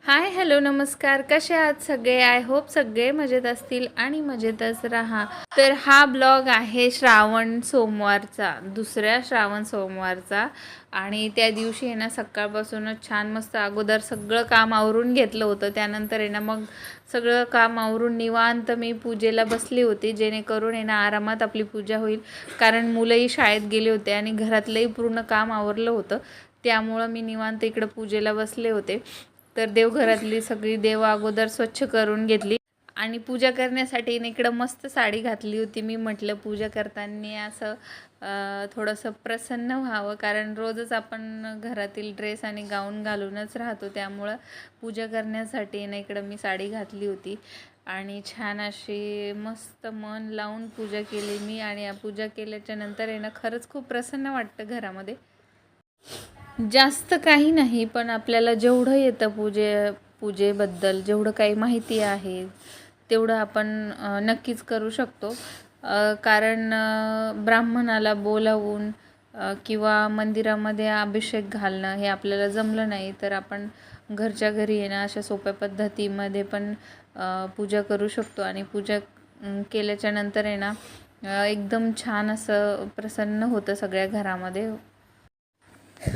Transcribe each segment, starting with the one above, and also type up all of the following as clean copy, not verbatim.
हाय, hello, नमस्कार. कसे आहात सगळे? आय होप सगळे मजेत असतील आणि मजेतच राहा. तर हा ब्लॉग आहे श्रावण सोमवारचा, दुसऱ्या श्रावण सोमवारचा. आणि त्या दिवशी आहे ना सकाळपासूनच छान मस्त अगोदर सगळं काम आवरून घेतलं होतं. त्यानंतर आहे ना मग सगळं काम आवरून निवांत मी पूजेला बसली होती, जेणेकरून आहे ना आरामात आपली पूजा होईल. कारण मुलंही शाळेत गेले होते आणि घरातलंही पूर्ण काम आवरलं होतं. त्यामुळं मी निवांत इकडं पूजेला बसले होते. तर देवघरातली सगळी देव अगोदर स्वच्छ करून घेतली आणि पूजा करण्यासाठी इकडं मस्त साडी घातली होती. मी म्हटलं पूजा करताना असं थोडंसं प्रसन्न व्हावं, कारण रोजच आपण घरातील ड्रेस आणि गाऊन घालूनच राहतो. त्यामुळं पूजा करण्यासाठी इकडं मी साडी घातली होती आणि छान अशी मस्त मन लावून पूजा केली मी. आणि या पूजा केल्याच्या नंतर खरंच खूप प्रसन्न वाटतं घरामध्ये. जास्त काही नाही, पण आपल्याला जेवढं येतं पूजेबद्दल जेवढं काही माहिती आहे तेवढं आपण नक्कीच करू शकतो. कारण ब्राह्मणाला बोलावून किंवा मंदिरामध्ये अभिषेक घालणं हे आपल्याला जमलं नाही, तर आपण घरच्या घरी अशा सोप्या पद्धतीमध्ये पण पूजा करू शकतो. आणि पूजा केल्याच्या नंतर एकदम छान असं प्रसन्न होतं सगळ्या घरामध्ये.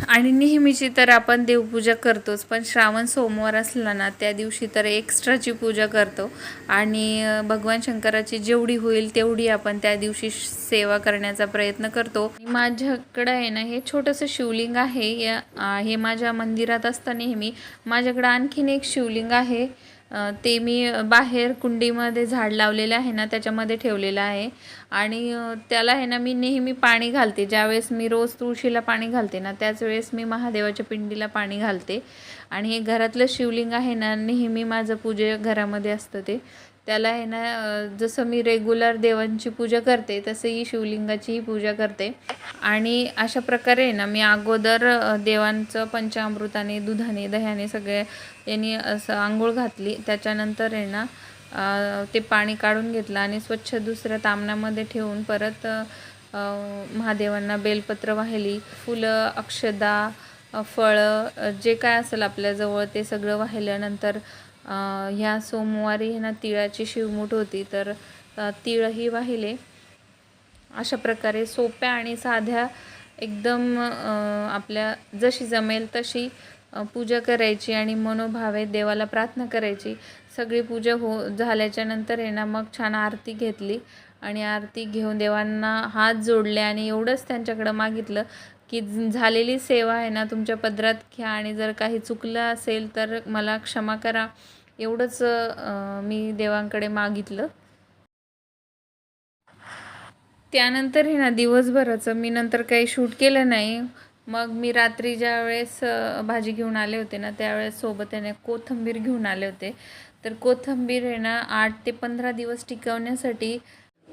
आणि नेहमीची तर आपण देवपूजा करतोच, पण श्रावण सोमवार असला ना त्या दिवशी तर एक्स्ट्राची पूजा करतो. आणि भगवान शंकराची जेवढी होईल तेवढी आपण त्या दिवशी सेवा करण्याचा प्रयत्न करतो. माझ्याकडं हे छोटंसं शिवलिंग आहे. हे माझ्या मंदिरात असतं नेहमी. माझ्याकडं आणखीन एक शिवलिंग आहे, ते मी बाहेर कुंडीमध्ये झाड लावलेलं आहे ना त्याच्यामध्ये ठेवलेलं आहे. आणि त्याला मी नेहमी पाणी घालते. ज्यावेळेस मी रोज तुळशीला पाणी घालते ना त्याच वेळेस मी महादेवाच्या पिंडीला पाणी घालते. आणि हे घरातलं शिवलिंग आहे ना, नेहमी माझं पूजे घरामध्ये असतं. त्याला जसं मी रेग्युलर देवांची पूजा करते तसं ही शिवलिंगाचीही पूजा करते. आणि अशा प्रकारे मी अगोदर देवांचं पंचामृताने, दुधाने, दह्याने सगळे यांनी असं आंघोळ घातली. त्याच्यानंतर ते पाणी काढून घेतलं आणि स्वच्छ दुसऱ्या तामणामध्ये ठेवून परत महादेवांना बेलपत्र वाहिली, फुलं, अक्षदा, फळं जे काय असेल आपल्याजवळ ते सगळं वाहिल्यानंतर ह्या सोमवारी तिळाची शिवमूठ होती, तर तिळही वाहिले. अशा प्रकारे सोप्या आणि साध्या एकदम आपल्या जशी जमेल तशी पूजा करायची आणि मनोभावे देवाला प्रार्थना करायची. सगळी पूजा झाल्याच्या नंतर मग छान आरती घेतली आणि आरती घेऊन देवांना हात जोडले आणि एवढंच त्यांच्याकडं मागितलं की झालेली सेवा तुमच्या पदरात घ्या आणि जर काही चुकलं असेल तर मला क्षमा करा. एवढंच मी देवांकडे मागितलं. त्यानंतर दिवसभराचं मी नंतर काही शूट केलं नाही. मग मी रात्री ज्या वेळेस भाजी घेऊन आले होते ना त्यावेळेस सोबत कोथिंबीर घेऊन आले होते. तर कोथिंबीर 8 ते 15 दिवस टिकवण्यासाठी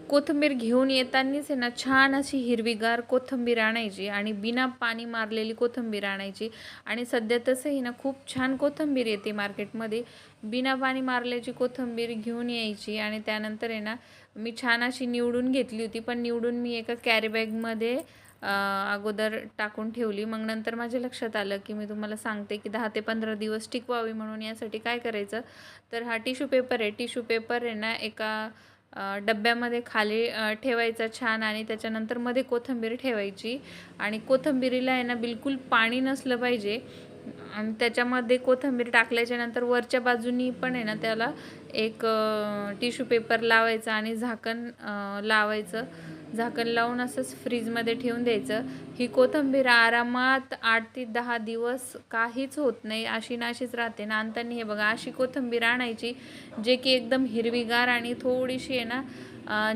कोथिंबीर घेऊन येतानीच छान अशी हिरवीगार कोथिंबीर आणायची आणि बिना पाणी मारलेली कोथिंबीर आणायची. आणि सध्या तसंही खूप छान कोथिंबीर येते मार्केटमध्ये. बिना पाणी मारल्याची कोथिंबीर घेऊन यायची आणि त्यानंतर मी छान अशी निवडून घेतली होती. पण निवडून मी एका कॅरीबॅगमध्ये अगोदर टाकून ठेवली. मग नंतर माझ्या लक्षात आलं की मी तुम्हाला सांगते की 10 ते 15 दिवस टिकवावी, म्हणून यासाठी काय करायचं तर हा टिश्यू पेपर आहे. टिश्यू पेपर एका डब्यामध्ये खाली ठेवायचा छान आणि त्याच्यानंतर मध्ये कोथिंबीर ठेवायची. आणि कोथिंबीरीला बिलकुल पाणी नसलं पाहिजे. आणि त्याच्यामध्ये कोथिंबीर टाकल्याच्यानंतर वरच्या बाजूनी पण त्याला एक टिश्यू पेपर लावायचा आणि झाकण लावायचं. झाकण लावून असंच फ्रीजमध्ये ठेवून द्यायचं. ही कोथिंबीर आरामात 8 ते 10 दिवस काहीच होत नाही, अशी नाशीच राहते. नानतानी हे बघा अशी कोथिंबीर आणायची जे की एकदम हिरवीगार आणि थोडीशी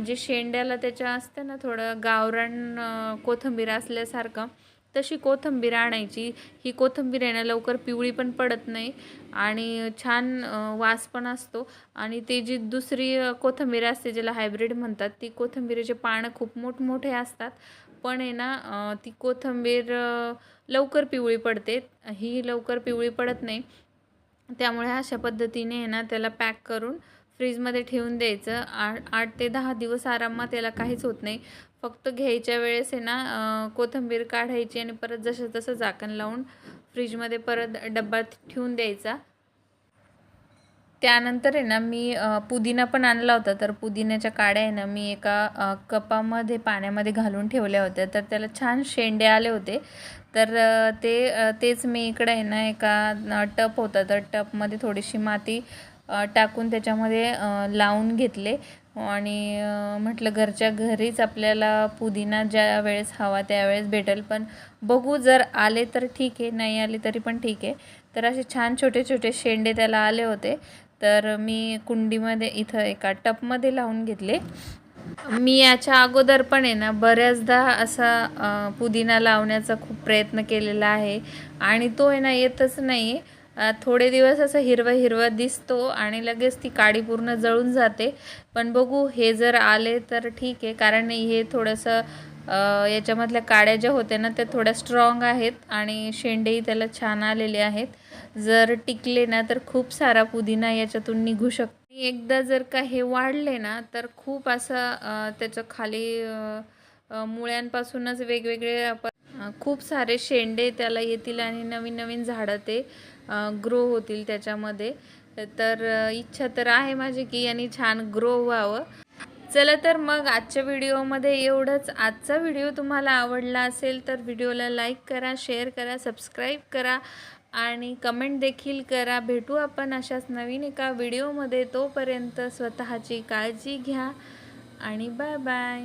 जे शेंड्याला त्याच्या असते ना थोडं गावरान कोथिंबीर असल्यासारखं तशी कोथिंबीर आणायची. ही कोथिंबीर लवकर पिवळी पण पडत नाही आणि छान वास पण असतो. आणि ती जी दुसरी कोथिंबीर असते ज्याला हायब्रिड म्हणतात, ती कोथिंबीरीचे पानं खूप मोठमोठे असतात, पण ती कोथिंबीर लवकर पिवळी पडते. ही लवकर पिवळी पडत नाही. त्यामुळे अशा पद्धतीने त्याला पॅक करून फ्रीजमध्ये ठेवून द्यायचं. 8 ते 10 दिवस आरामात त्याला काहीच होत नाही. फक्त घ्यायच्या वेळेस कोथिंबीर काढायची आणि परत जसं तसं झाकण लावून फ्रीजमध्ये परत डब्यात ठेवून द्यायचा. त्यानंतर आहे ना मी पुदिना पण आणला होता. तर पुदिन्याच्या काड्या आहे ना मी एका कपामध्ये पाण्यामध्ये घालून ठेवल्या होत्या. तर त्याला छान शेंडे आले होते. तर तेच मी इकडे आहे ना एका टप होता. तर टपमध्ये थोडीशी माती टाकून त्याच्यामध्ये लावून घेतले आणि म्हटलं घरच्या घरीच आपल्याला पुदिना ज्या वेळेस हवा त्यावेळेस भेटेल. पण बघू, जर आले तर ठीक आहे, नाही आले तरी पण ठीक आहे. तर असे छान छोटे छोटे शेंडे त्याला आले होते. तर मी कुंडीमध्ये इथं एका टपमध्ये लावून घेतले. मी याच्या अगोदर पण आहे ना बऱ्याचदा असा पुदिना लावण्याचा खूप प्रयत्न केलेला आहे आणि तो आहे ना येतच नाही. थोडे दिवस असं हिरवा हिरवा दिसतो आणि लगेच ती काडी पूर्ण जळून जाते. पण बघू, हे जर आले तर ठीक आहे, कारण हे थोडंसं याच्यामधल्या काड्या ज्या होत्या ना त्या थोड्या स्ट्रॉंग आहेत आणि शेंडेही त्याला छान आलेले आहेत. जर टिकले ना तर खूप सारा पुदिना याच्यातून निघू शकतो. एकदा जर का हे वाढले ना तर खूप असं त्याचं खाली मुळ्यांपासूनच वेगवेगळे आपण खूप सारे शेंडे त्याला येतील आणि नवीन नवीन झाडं ते ग्रो होतील त्याच्यामध्ये. तर इच्छा तर आहे माझी की यांनी छान ग्रो व्हावं. चला तर मग आजच्या व्हिडिओमध्ये एवढंच. आजचा व्हिडिओ तुम्हाला आवडला असेल तर व्हिडिओला लाईक करा, शेअर करा, सबस्क्राईब करा आणि कमेंट देखील करा. भेटू आपण अशाच नवीन एका व्हिडिओमध्ये. तोपर्यंत स्वतःची काळजी घ्या आणि बाय बाय.